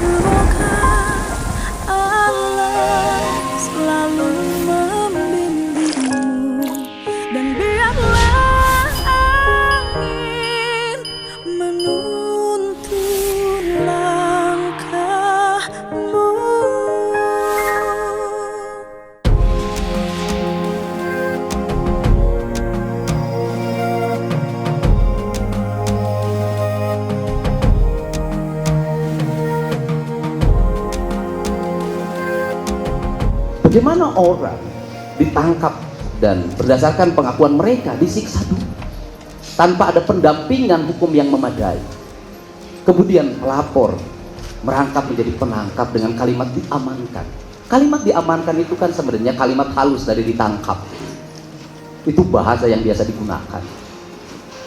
Semoga Allah selalu membimbingmu, dan biarlah angin menuntun langkahmu. Bagaimana orang ditangkap dan berdasarkan pengakuan mereka disiksa dulu tanpa ada pendampingan hukum yang memadai. Kemudian pelapor merangkap menjadi penangkap dengan kalimat diamankan. Kalimat diamankan itu kan sebenarnya kalimat halus dari ditangkap. Itu bahasa yang biasa digunakan.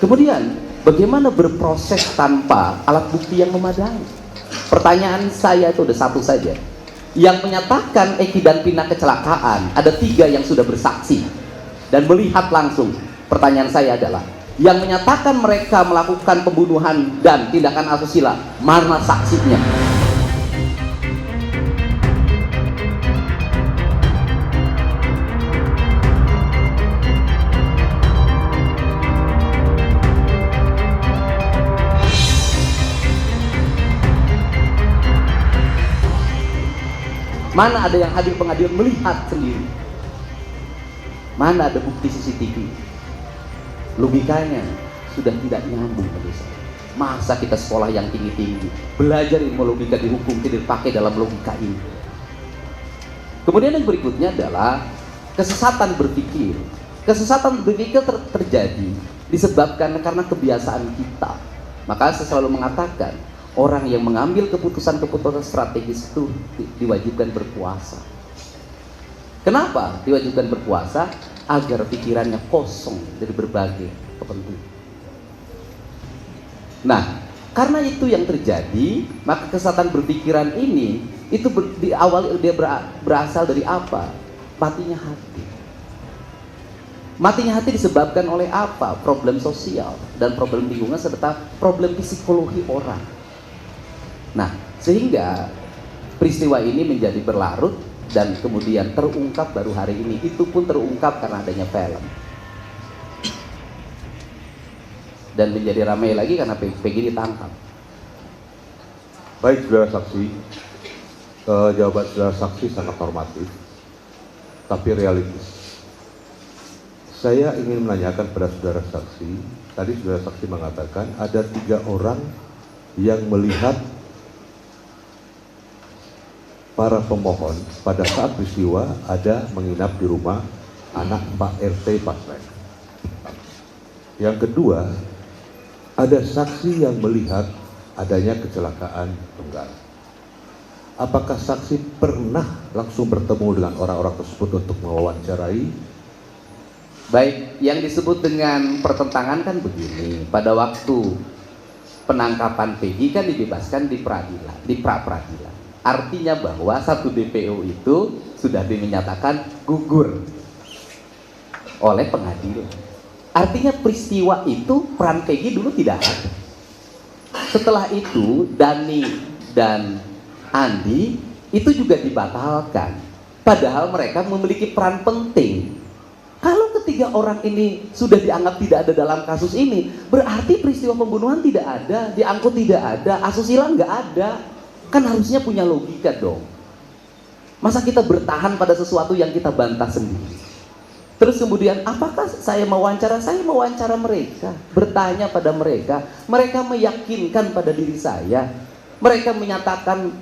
Kemudian bagaimana berproses tanpa alat bukti yang memadai? Pertanyaan saya itu ada satu saja. Yang menyatakan Eki dan Pina kecelakaan, ada 3 yang sudah bersaksi dan melihat langsung. Pertanyaan saya adalah, yang menyatakan mereka melakukan pembunuhan dan tindakan asusila, mana saksinya? Mana ada yang hadir pengadilan melihat sendiri? Mana ada bukti CCTV? Logikanya sudah tidak nyambung bagi saya. Masa kita sekolah yang tinggi-tinggi, belajar ilmu logika di hukum tidak dipakai dalam logika ini? Kemudian yang berikutnya adalah kesesatan berpikir. Kesesatan berpikir terjadi disebabkan karena kebiasaan kita. Maka saya selalu mengatakan, orang yang mengambil keputusan-keputusan strategis itu diwajibkan berpuasa. Kenapa diwajibkan berpuasa? Agar pikirannya kosong dari berbagai kepentingan. Nah, karena itu yang terjadi, maka kesesatan berpikiran ini itu di awal dia berasal dari apa? Matinya hati. Matinya hati disebabkan oleh apa? Problem sosial dan problem lingkungan serta problem psikologi orang. Nah, sehingga peristiwa ini menjadi berlarut dan kemudian terungkap baru hari ini. Itu pun terungkap karena adanya film. Dan menjadi ramai lagi karena Peggy ditangkap. Baik, saudara saksi, jawaban saudara saksi sangat normatif, tapi realistis. Saya ingin menanyakan pada saudara saksi, tadi saudara saksi mengatakan ada 3 orang yang melihat para pemohon pada saat peristiwa ada menginap di rumah anak Pak RT Pasrek. Yang kedua, ada saksi yang melihat adanya kecelakaan tunggal. Apakah saksi pernah langsung bertemu dengan orang-orang tersebut untuk mewawancarai? Baik, yang disebut dengan pertentangan kan begini. Pada waktu penangkapan Peggy kan dibebaskan di peradilan, di pra-peradilan. Artinya bahwa satu DPO itu sudah dinyatakan gugur oleh pengadilan. Artinya peristiwa itu peran Peggy dulu tidak ada. Setelah itu Dani dan Andi itu juga dibatalkan. Padahal mereka memiliki peran penting. Kalau ketiga orang ini sudah dianggap tidak ada dalam kasus ini, berarti peristiwa pembunuhan tidak ada, diangkut tidak ada, asusila nggak ada. Kan harusnya punya logika dong. Masa kita bertahan pada sesuatu yang kita bantah sendiri? Terus kemudian, apakah saya mewawancara? Saya mewawancara mereka, bertanya pada mereka. Mereka meyakinkan pada diri saya. Mereka menyatakan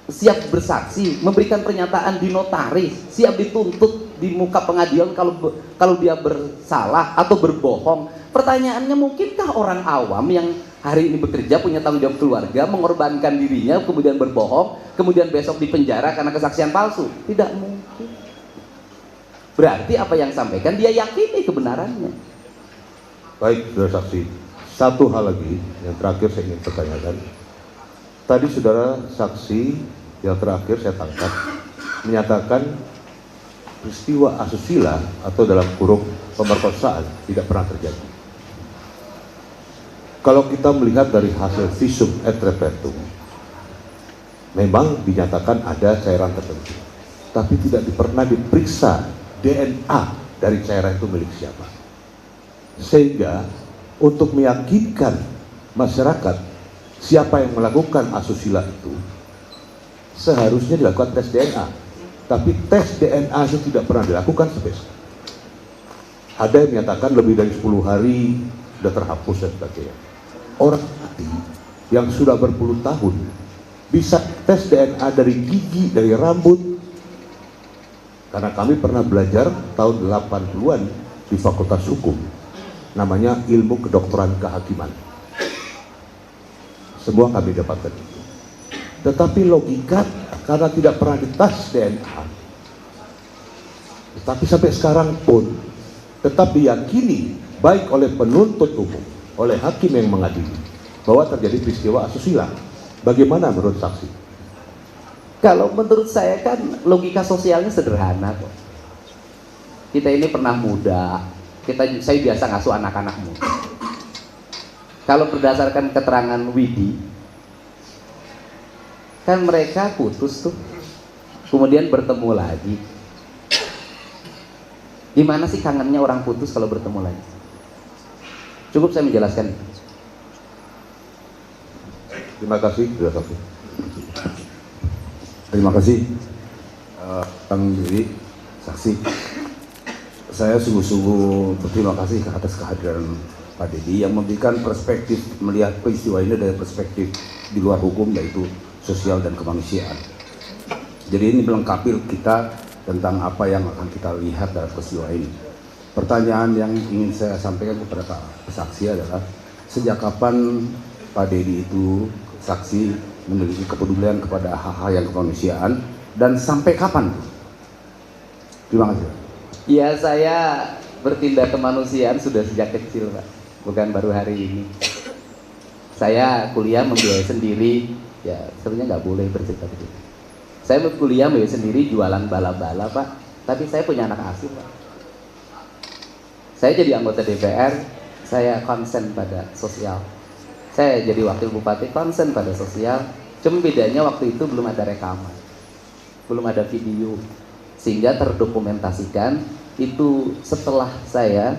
siap bersaksi, memberikan pernyataan di notaris, siap dituntut di muka pengadilan kalau dia bersalah atau berbohong. Pertanyaannya, mungkinkah orang awam yang hari ini bekerja, punya tanggung jawab keluarga, mengorbankan dirinya, kemudian berbohong, kemudian besok dipenjara karena kesaksian palsu? Tidak mungkin. Berarti apa yang sampaikan dia yakini kebenarannya. Baik, saudara saksi. Satu hal lagi yang terakhir saya ingin pertanyakan. Tadi saudara saksi yang terakhir saya tangkap menyatakan peristiwa asusila atau dalam kurung pemerkosaan tidak pernah terjadi. Kalau kita melihat dari hasil visum et repertum, memang dinyatakan ada cairan tertentu, tapi tidak pernah diperiksa DNA dari cairan itu milik siapa. Sehingga untuk meyakinkan masyarakat siapa yang melakukan asusila itu, seharusnya dilakukan tes DNA. Tapi tes DNA itu tidak pernah dilakukan sampai sekarang. Ada yang menyatakan lebih dari 10 hari sudah terhapus dan sebagainya. Orang mati yang sudah berpuluh tahun bisa tes DNA dari gigi, dari rambut. Karena kami pernah belajar tahun 80-an di Fakultas Hukum, namanya ilmu kedokteran kehakiman. Semua kami dapatkan itu. Tetapi logika, karena tidak pernah dites DNA, tetapi sampai sekarang pun tetap diyakini baik oleh penuntut umum, oleh hakim yang mengadili, bahwa terjadi peristiwa asusila. Bagaimana menurut saksi? Kalau menurut saya kan logika sosialnya sederhana kok. Kita ini pernah muda, saya biasa ngasuh anak-anak muda. Kalau berdasarkan keterangan Widi, kan mereka putus tuh, kemudian bertemu lagi. Gimana sih kangennya orang putus kalau bertemu lagi? Cukup saya menjelaskan. Terima kasih, sudah saksi. Terima kasih, Kang Diri, saksi. Saya sungguh-sungguh berterima kasih atas kehadiran Pak Dedi yang memberikan perspektif melihat peristiwa ini dari perspektif di luar hukum, yaitu sosial dan kemanusiaan. Jadi ini melengkapi kita tentang apa yang akan kita lihat dalam peristiwa ini. Pertanyaan yang ingin saya sampaikan kepada Pak saksi adalah, sejak kapan Pak Dedi itu saksi memiliki kepedulian kepada hal-hal yang kemanusiaan, dan sampai kapan? Terima kasih. Ya, saya bertindak kemanusiaan sudah sejak kecil, Pak. Bukan baru hari ini. Saya kuliah membiayai sendiri, ya sebenarnya nggak boleh bercerita begitu. Saya kuliah membiayai sendiri, jualan bala-bala, Pak. Tapi saya punya anak asuh, Pak. Saya jadi anggota DPR, saya konsen pada sosial. Saya jadi wakil bupati, konsen pada sosial. Cuma bedanya waktu itu belum ada rekaman, belum ada video, sehingga terdokumentasikan. Itu setelah saya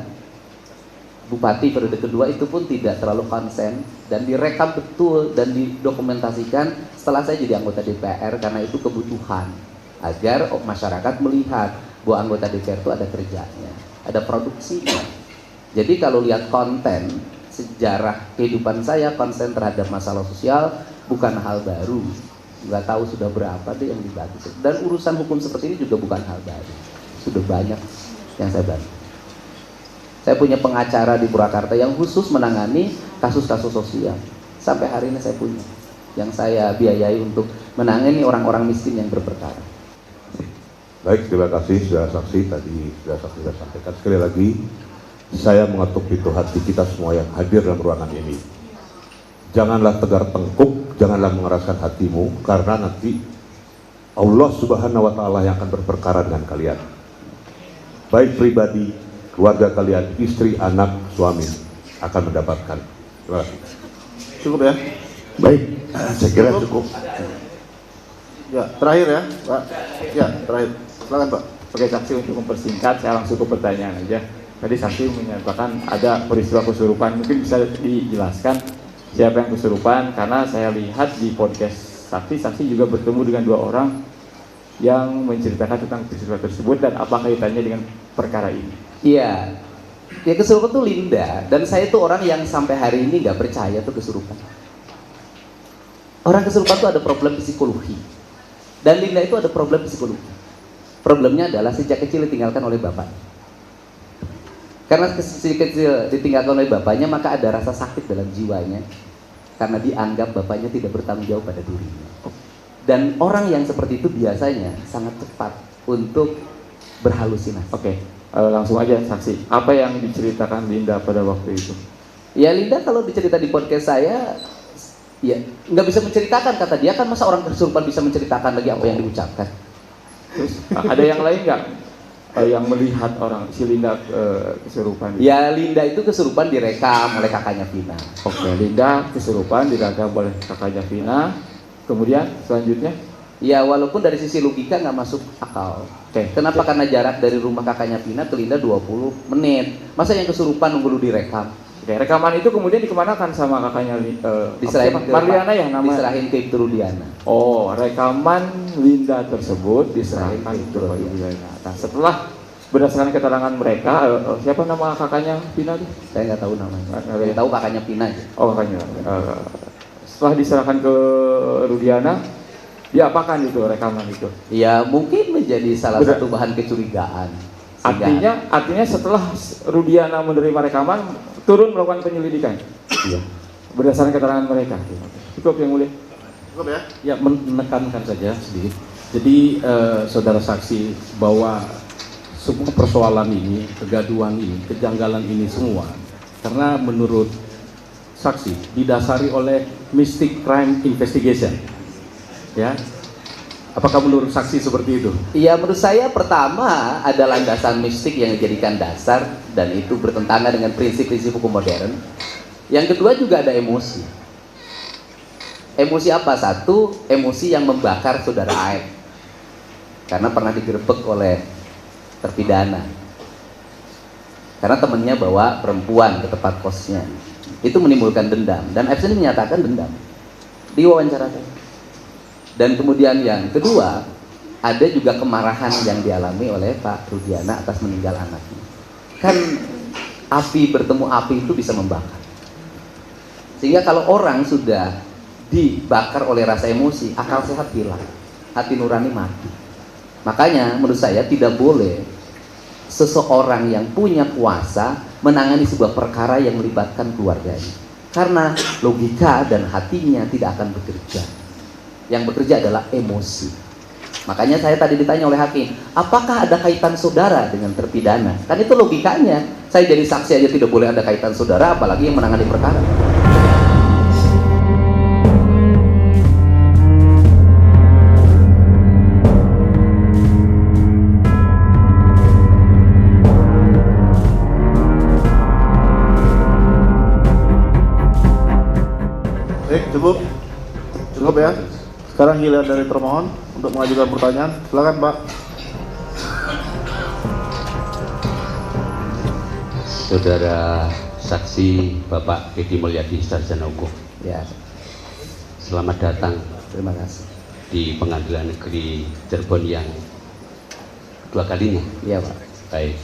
bupati periode kedua, itu pun tidak terlalu konsen dan direkam betul dan didokumentasikan setelah saya jadi anggota DPR, karena itu kebutuhan agar masyarakat melihat bahwa anggota DPR itu ada kerjanya, ada produksinya. Jadi kalau lihat konten sejarah kehidupan saya, konsen terhadap masalah sosial bukan hal baru. Nggak tahu sudah berapa deh yang dibantu. Dan urusan hukum seperti ini juga bukan hal baru. Sudah banyak yang saya bantu. Saya punya pengacara di Purwakarta yang khusus menangani kasus-kasus sosial. Sampai hari ini saya punya, yang saya biayai untuk menangani orang-orang miskin yang berperkara. Baik, terima kasih sudah saksi. Tadi sudah saksi sudah sampaikan. Sekali lagi, saya mengetuk pintu hati kita semua yang hadir dalam ruangan ini. Janganlah tegar tengkuk, janganlah mengeraskan hatimu, karena nanti Allah Subhanahu wa Ta'ala yang akan berperkara dengan kalian. Baik pribadi, keluarga kalian, istri, anak, suami akan mendapatkan. Terima kasih. Cukup ya? Baik, saya kira cukup. Ya, terakhir ya, Pak. Ya, terakhir. Silakan, Pak. Oke, saksi, untuk mempersingkat, saya langsung ke pertanyaan aja. Tadi saksi menyatakan ada peristiwa kesurupan, mungkin bisa dijelaskan siapa yang kesurupan, karena saya lihat di podcast saksi juga bertemu dengan 2 orang yang menceritakan tentang peristiwa tersebut dan apa kaitannya dengan perkara ini. Iya, ya kesurupan tuh Linda, dan saya tuh orang yang sampai hari ini nggak percaya tuh kesurupan. Orang kesurupan tuh ada problem psikologi, dan Linda itu ada problem psikologi. Problemnya adalah sejak kecil ditinggalkan oleh bapak. Karena kecil ditinggalkan oleh bapaknya, maka ada rasa sakit dalam jiwanya, karena dianggap bapaknya tidak bertanggung jawab pada dirinya. Dan orang yang seperti itu biasanya sangat cepat untuk berhalusinasi. Oke, langsung aja saksi. Apa yang diceritakan Linda pada waktu itu? Ya, Linda kalau dicerita di podcast saya, ya nggak bisa menceritakan, kata dia. Kan masa orang kesurupan bisa menceritakan lagi apa yang diucapkan? Terus ada yang lain nggak yang melihat orang si Linda kesurupan? Ya, Linda itu kesurupan direkam oleh kakaknya Vina. Oke, Linda kesurupan direkam oleh kakaknya Vina. Kemudian selanjutnya, Ya walaupun dari sisi logika nggak masuk akal. oke. Kenapa? Karena jarak dari rumah kakaknya Pina ke Linda 20 menit. Masa yang kesurupan nunggu lu direkam? Oke, rekaman itu kemudian dikemanakan sama kakaknya Diserahin ke Marliana ya nama? Diserahin ke Ibtu Rudiana. Oh, rekaman Linda tersebut Diserahin diserahkan ke ke Ibtu Ibu Yana. Nah, setelah berdasarkan keterangan mereka, siapa nama kakaknya Pina tuh? Saya nggak tahu namanya. Nggak Saya tahu. tahu kakaknya Pina aja. Oh, kakaknya. Setelah diserahkan ke Rudiana, dia apakan itu rekaman itu? Ya mungkin menjadi salah Benar. satu bahan kecurigaan. Sehingga- Artinya setelah Rudiana menerima rekaman, turun melakukan penyelidikan Iya. berdasarkan keterangan mereka. Cukup yang mulia. Cukup ya? Ya, menekankan saja sedikit. Jadi saudara saksi bahwa semua persoalan ini, kegaduhan ini, kejanggalan ini semua, karena menurut saksi didasari oleh Mystic Crime Investigation. Ya, apakah menurut saksi seperti itu? Iya, menurut saya pertama ada landasan mistik yang dijadikan dasar dan itu bertentangan dengan prinsip-prinsip hukum modern. Yang kedua juga ada emosi. Emosi apa? Satu, emosi yang membakar saudara Aep karena pernah digerebek oleh terpidana. Karena temannya bawa perempuan ke tempat kosnya. Itu menimbulkan dendam dan Aep sendiri menyatakan dendam di wawancara saya. Dan kemudian yang kedua, ada juga kemarahan yang dialami oleh Pak Rudiana atas meninggal anaknya. Kan api bertemu api itu bisa membakar. Sehingga kalau orang sudah dibakar oleh rasa emosi, akal sehat hilang, hati nurani mati. Makanya menurut saya tidak boleh seseorang yang punya kuasa menangani sebuah perkara yang melibatkan keluarganya. Karena logika dan hatinya tidak akan bekerja. Yang bekerja adalah emosi. Makanya saya tadi ditanya oleh hakim, apakah ada kaitan saudara dengan terpidana? Kan itu logikanya. Saya jadi saksi aja tidak boleh ada kaitan saudara, apalagi yang menangani perkara. Cukup? Cukup ya? Sekarang giliran dari termohon untuk mengajukan pertanyaan. Silakan Pak. Saudara saksi Bapak Deddy Mulyadi Sarjana Hukum, Ya, selamat datang terima kasih. di Pengadilan Negeri Cirebon yang kedua kalinya. Iya Pak. Baik.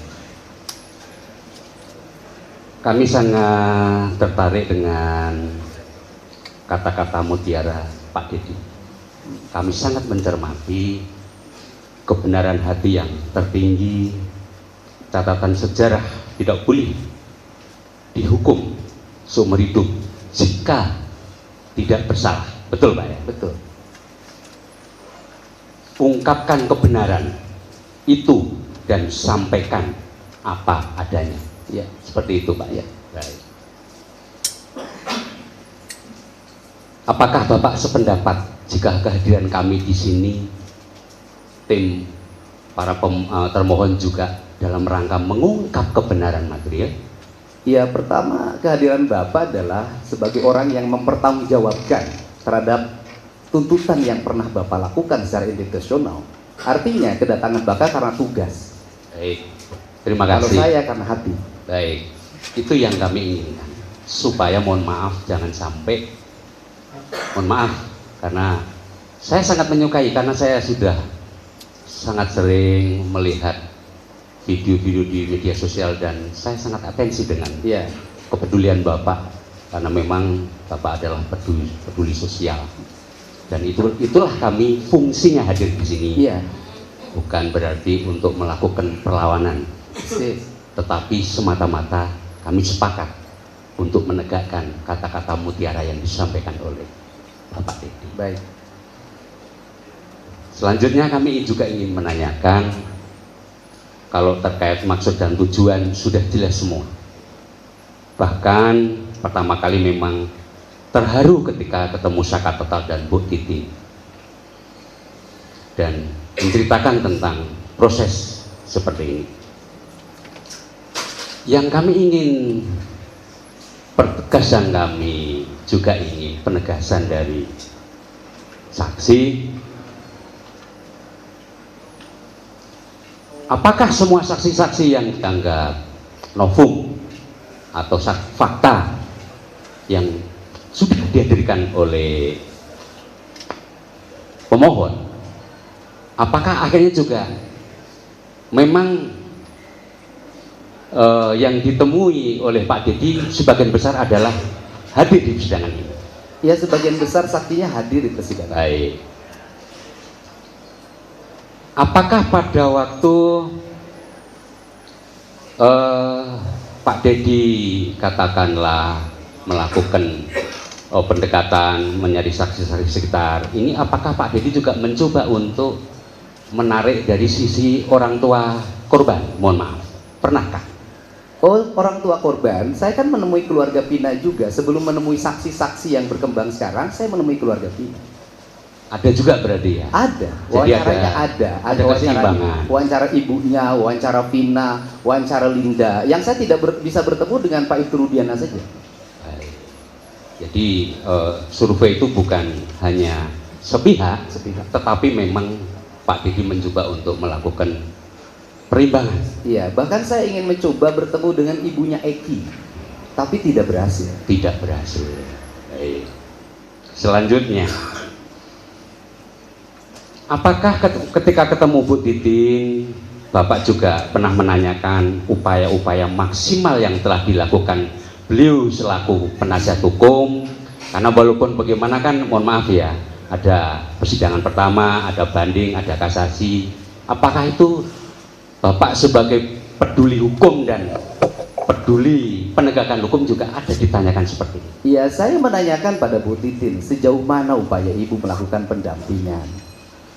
Kami sangat tertarik dengan kata-kata mutiara Pak Deddy. Kami sangat mencermati kebenaran hati yang tertinggi, catatan sejarah tidak boleh dihukum seumur hidup jika tidak bersalah. Betul Pak ya? Betul. Ungkapkan kebenaran itu dan sampaikan apa adanya. Ya, Seperti itu Pak ya. Baik. Apakah Bapak sependapat jika kehadiran kami di sini, tim para termohon juga dalam rangka mengungkap kebenaran material? ya, pertama kehadiran Bapak adalah sebagai orang yang mempertanggungjawabkan terhadap tuntutan yang pernah Bapak lakukan secara institusional. Artinya kedatangan Bapak karena tugas. Baik. Terima Kalau kasih. saya karena hati. Baik. Itu yang kami inginkan. Supaya mohon maaf jangan sampai, mohon maaf karena saya sangat menyukai, karena saya sudah sangat sering melihat video-video di media sosial dan saya sangat atensi dengan Iya. kepedulian Bapak, karena memang Bapak adalah peduli sosial dan itulah kami fungsinya hadir di sini. Iya. Bukan berarti untuk melakukan perlawanan, Sip. tetapi semata-mata kami sepakat untuk menegakkan kata-kata mutiara yang disampaikan oleh Bapak Deddy. Baik. Selanjutnya kami juga ingin menanyakan, kalau terkait maksud dan tujuan sudah jelas semua. Bahkan pertama kali memang terharu ketika ketemu Saka Tetal dan Bu Titi dan menceritakan tentang proses seperti ini. Yang kami ingin pertegasan, kami juga ingin penegasan dari saksi, apakah semua saksi-saksi yang dianggap novum atau fakta yang sudah dihadirkan oleh pemohon, apakah akhirnya juga memang yang ditemui oleh Pak Dedi sebagian besar adalah hadir di persidangan ini? Ya, sebagian besar saksinya hadir di persidangan. Baik. Apakah pada waktu Pak Dedi katakanlah melakukan pendekatan mencari saksi-saksi sekitar ini, apakah Pak Dedi juga mencoba untuk menarik dari sisi orang tua korban? Mohon maaf, pernahkah? Oh, orang tua korban, saya kan menemui keluarga Pina juga. Sebelum menemui saksi-saksi yang berkembang sekarang, saya menemui keluarga Pina. Ada juga berarti ya? Ada, Jadi wawancaranya ada keseimbangan. wawancara ibunya, wawancara Pina, wawancara Linda. Yang saya tidak bisa bertemu dengan Pak Ibtu Rudiana saja. Baik. Jadi survei itu bukan hanya sepihak, tetapi memang Pak Dedi mencoba untuk melakukan perimbangan. Iya, bahkan saya ingin mencoba bertemu dengan ibunya Eki, tapi tidak berhasil. Tidak berhasil. Baik. Selanjutnya, apakah ketika ketemu Bu Titin, Bapak juga pernah menanyakan upaya-upaya maksimal yang telah dilakukan beliau selaku penasihat hukum? Karena walaupun bagaimana kan, mohon maaf ya, ada persidangan pertama, ada banding, ada kasasi. Apakah itu Bapak sebagai peduli hukum dan peduli penegakan hukum juga ada ditanyakan seperti ini? Iya, saya menanyakan pada Bu Titin sejauh mana upaya ibu melakukan pendampingan.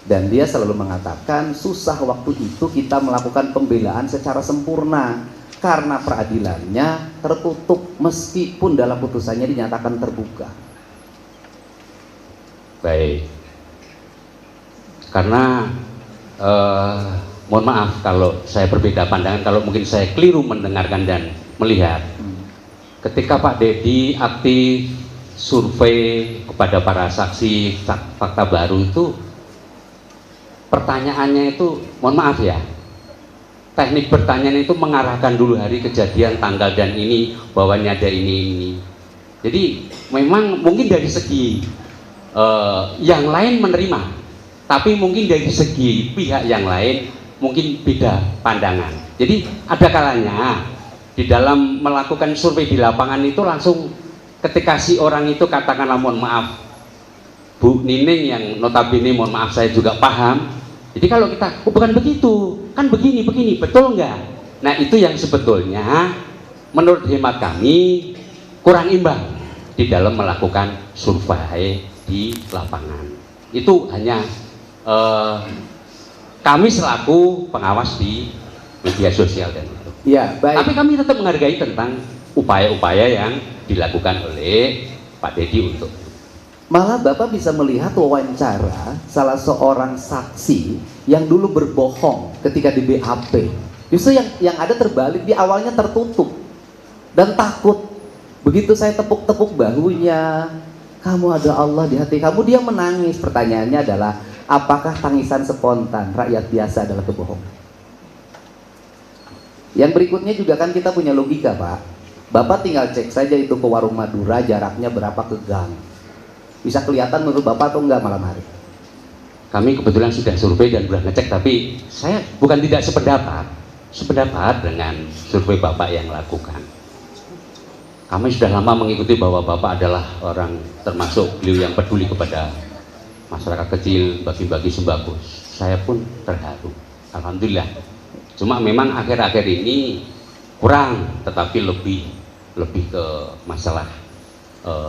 Dan dia selalu mengatakan susah waktu itu kita melakukan pembelaan secara sempurna karena peradilannya tertutup meskipun dalam putusannya dinyatakan terbuka. Baik. Karena mohon maaf kalau saya berbeda pandangan, kalau mungkin saya keliru mendengarkan dan melihat. Ketika Pak Dedi aktif survei kepada para saksi fakta baru itu, pertanyaannya itu, mohon maaf ya, teknik pertanyaan itu mengarahkan dulu hari kejadian, tanggal dan ini, bahwa ini ada ini. Jadi memang mungkin dari segi yang lain menerima, tapi mungkin dari segi pihak yang lain mungkin beda pandangan. Jadi ada kalanya di dalam melakukan survei di lapangan itu langsung ketika si orang itu katakanlah, mohon maaf Bu Nining yang notabene mohon maaf saya juga paham. Jadi kalau kita, oh bukan begitu, kan begini, betul nggak? Nah itu yang sebetulnya menurut hemat kami kurang imbang di dalam melakukan survei di lapangan. Itu hanya kami selaku pengawas di media sosial dan itu. Ya, baik. Tapi kami tetap menghargai tentang upaya-upaya yang dilakukan oleh Pak Dedi untuk. Malah Bapak bisa melihat wawancara salah seorang saksi yang dulu berbohong ketika di BAP. Justru yang ada terbalik, di awalnya tertutup dan takut. Begitu saya tepuk-tepuk bahunya, kamu ada Allah di hati kamu, dia menangis. Pertanyaannya adalah, apakah tangisan spontan rakyat biasa adalah kebohongan? Yang berikutnya juga kan kita punya logika, Pak. Bapak tinggal cek saja itu ke warung Madura, jaraknya berapa ke gang. Bisa kelihatan menurut Bapak atau enggak malam hari? Kami kebetulan sudah survei dan sudah ngecek, tapi saya bukan tidak sependapat dengan survei Bapak yang lakukan. Kami sudah lama mengikuti bahwa Bapak adalah orang termasuk beliau yang peduli kepada masyarakat kecil, bagi-bagi sembako. Saya pun terharu, alhamdulillah. Cuma memang akhir-akhir ini kurang, tetapi lebih ke masalah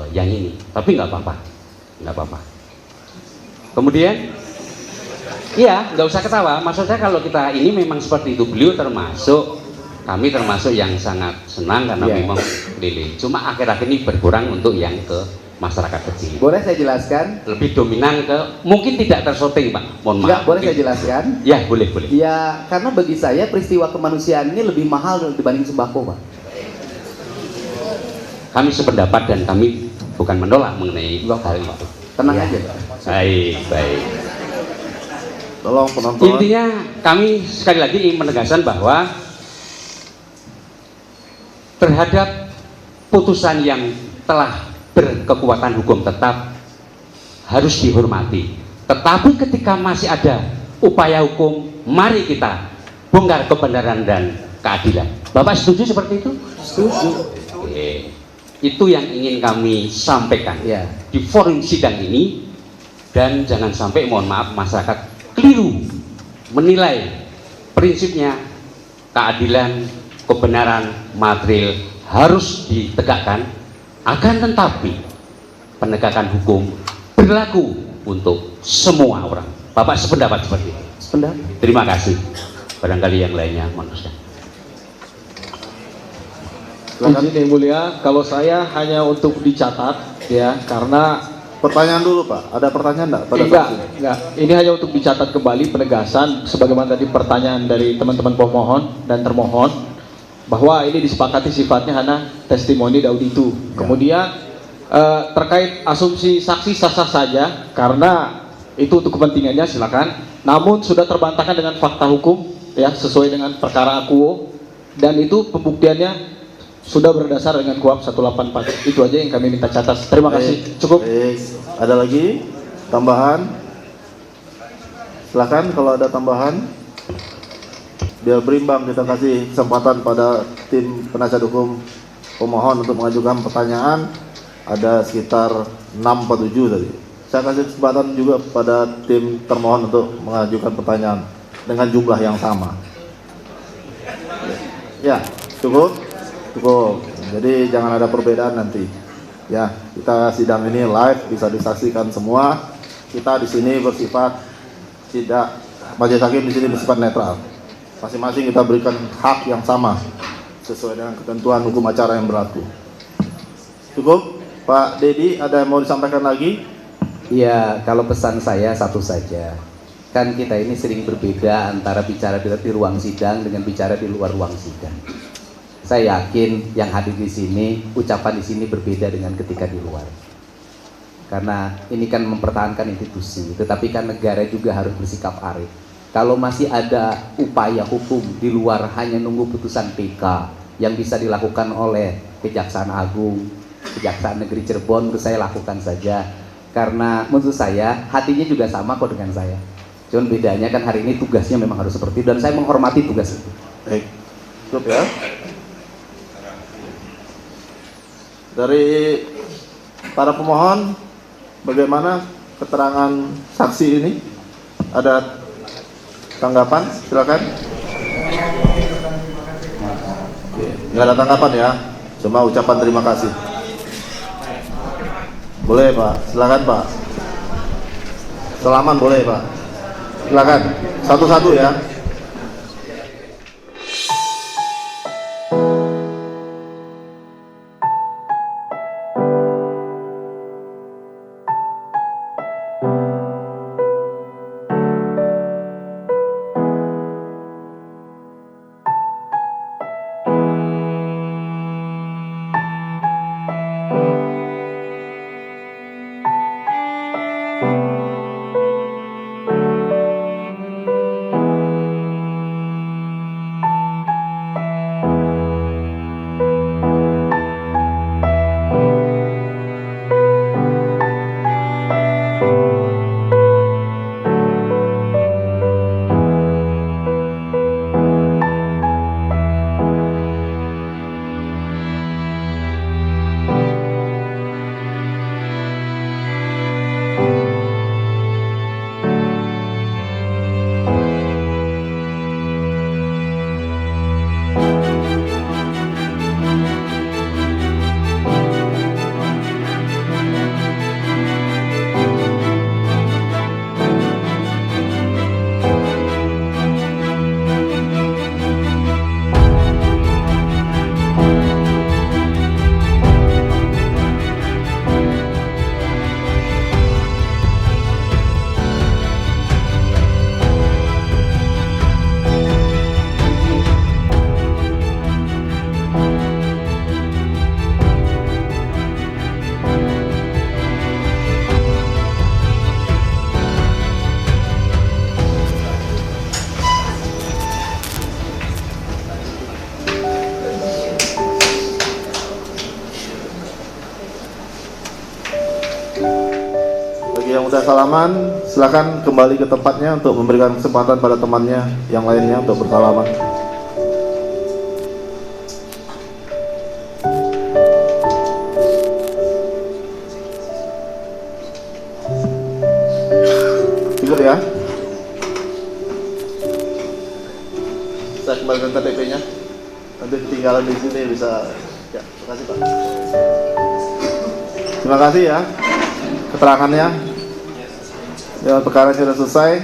yang ini. Tapi nggak apa-apa. Kemudian, iya, nggak usah ketawa. Maksud saya kalau kita ini memang seperti itu, beliau termasuk, kami termasuk yang sangat senang karena memang keliling. Cuma akhir-akhir ini berkurang untuk yang ke masyarakat kecil. Boleh saya jelaskan? Lebih dominan ke, mungkin tidak tersorting Pak, mohon maaf. Enggak, boleh saya jelaskan? Ya, boleh. Ya, karena bagi saya peristiwa kemanusiaan ini lebih mahal dibanding sembako, Pak. Kami sependapat dan kami bukan menolak mengenai hal itu. Tenang Ya. aja, Pak. Baik. Tolong penonton. Intinya kami sekali lagi ingin menegaskan bahwa terhadap putusan yang telah berkekuatan hukum tetap harus dihormati. Tetapi ketika masih ada upaya hukum, mari kita bongkar kebenaran dan keadilan. Bapak setuju seperti itu? Setuju. Oke. Itu yang ingin kami sampaikan Ya. di forum sidang ini, dan jangan sampai, mohon maaf, masyarakat keliru menilai prinsipnya keadilan, kebenaran material harus ditegakkan, akan tetapi penegakan hukum berlaku untuk semua orang. Bapak sependapat seperti itu? Sependapat. Terima kasih. Barangkali yang lainnya, mohon maaf. Izin yang mulia, kalau saya hanya untuk dicatat ya, karena Pertanyaan dulu Pak, ada pertanyaan enggak pada enggak, saksi? enggak. Ini hanya untuk dicatat kembali penegasan sebagaimana tadi pertanyaan dari teman-teman pemohon dan termohon bahwa ini disepakati sifatnya hanya testimoni auditu. Kemudian terkait asumsi saksi sah-sah saja karena itu untuk kepentingannya silakan. Namun sudah terbantahkan dengan fakta hukum ya sesuai dengan perkara akuo, dan itu pembuktiannya sudah berdasar dengan KUHP 184. Itu aja yang kami minta catat. Terima kasih. Cukup. Baik. Ada lagi tambahan? Silakan kalau ada tambahan. Biar berimbang, kita kasih kesempatan pada tim penasihat hukum pemohon untuk mengajukan pertanyaan. Ada sekitar 6-7 tadi. Saya kasih kesempatan juga pada tim termohon untuk mengajukan pertanyaan dengan jumlah yang sama. Ya, cukup. Cukup. Jadi jangan ada perbedaan nanti. Ya, kita sidang ini live, bisa disaksikan semua. Kita di sini bersifat tidak, majelis hakim di sini bersifat netral. Masing-masing kita berikan hak yang sama sesuai dengan ketentuan hukum acara yang berlaku. Cukup, Pak Dedi, ada yang mau disampaikan lagi? Ya, kalau pesan saya satu saja. Kan kita ini sering berbeda antara bicara di ruang sidang dengan bicara di luar ruang sidang. Saya yakin yang hadir di sini, ucapan di sini berbeda dengan ketika di luar. Karena ini kan mempertahankan institusi, tetapi kan negara juga harus bersikap arif. Kalau masih ada upaya hukum di luar hanya nunggu putusan PK yang bisa dilakukan oleh Kejaksaan Agung, Kejaksaan Negeri Cirebon, itu saya lakukan saja. Karena menurut saya hatinya juga sama kok dengan saya. Cuman bedanya kan hari ini tugasnya memang harus seperti itu, dan saya menghormati tugas itu. Baik, cukup ya. Dari para pemohon, bagaimana keterangan saksi ini? Ada tanggapan? Silakan. Nggak ada tanggapan ya, cuma ucapan terima kasih. Boleh Pak, silakan Pak. Selamat boleh Pak. Silakan, satu-satu ya. salaman, silakan kembali ke tempatnya untuk memberikan kesempatan pada temannya yang lainnya untuk bersalaman. Cukup ya. Saya kembalikan KTP-nya. Nanti ketinggalan di sini bisa. Ya, terima kasih Pak. Terima kasih ya keterangannya. Ya, perkara sudah selesai.